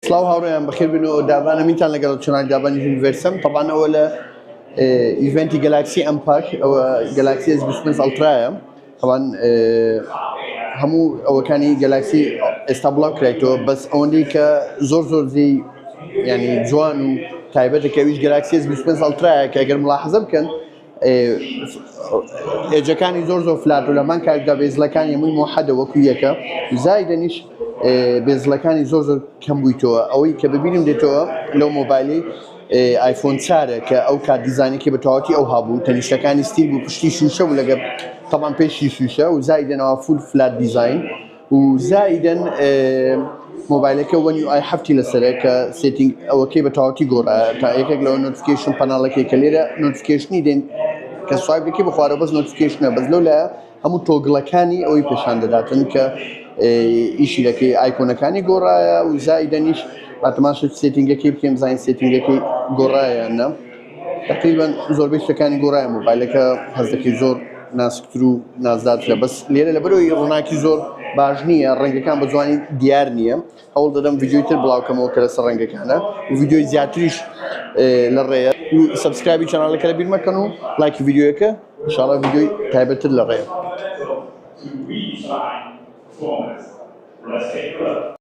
سلااو هاوڕێیان بەخێر بن و دابانە مینتان لەگەڵ چۆنال دابانی یونیڤرسم طبعا ئەوە لە ئیڤنتی گەلاکسی ئەمپاک ئەوە گەلاکسی S25 ئەڵترایە طبعا هەموو ئەوەکانی گەلاکسی ئێستا بڵاو کرایەوە بەس ئەوەندەی کە زۆر زی ینی جوان و تایبەتە کە ئەویش گەلاکسی S25 ئەڵترایە کە ئەگەر ملاحەزە بکەن ئێجەکانی زۆر فلات و لەمان کاردا بێزلەکانی هەمووی موحەدە وەکو یەکە زایدەنیش بێزلەکانی زۆر کەم بوویتەوە ئەوەی کە ببینیم دێتەوە لەو مۆبایلی آیفۆن 4 کە ئەو کات دیزاینێکی بە تەواوەتی ئەو هابوو تەنیشتەکانی ستیل بوو پشتی شوشە بوو لەگە طبعا پێشی شوشە و زایدەنەوە فول فلات دیزاین و زایدەن مۆبایلەکە وەنی ئای هەفتی لەسەرە کە سێتینگ ئەوەکەی بە تەواوەتی گۆڕایە تا یەکێک لەوە نۆتیفیکیشن پەناڵەکەی کە لێرە نۆتیفیکیشنی دێن کە سوایپ بکەی بخوارە بەس نۆتیفیکیشنە بەس لەولایە هەموو تۆگڵەکانی ئەوەی پێشان دەداتن کە ئیشی دەکەی ئایکۆنەکانی گۆڕایە و زایدەنیش باتەماشە سێتینگەکەی بکەیم زین سێتینگەکەی گۆڕایەنە تقریبان زۆربەی شتەکانی گۆڕایە مۆبایلەکە هەز دەکەی زۆر ناسکتر و نازداترە بەس لێرە لەبەرەوەی ڕووناکی زۆر باش نییە ڕەنگەکان بە جوانی دیار نییە هەوڵ دەدەم ڤیدیۆی تر بڵاوکەمەوە کە لەسەر ڕەنگەکانە و ڤیدیۆی زیاتریش لە ڕێیە و سەبسکرایبی چەناڵەکە لەبیر مەکەن و لایکی ڤیدیۆیەکە ئینشاڵڵا ڤیدیۆی تایبەتتر لە ڕێیە. Let's take a look.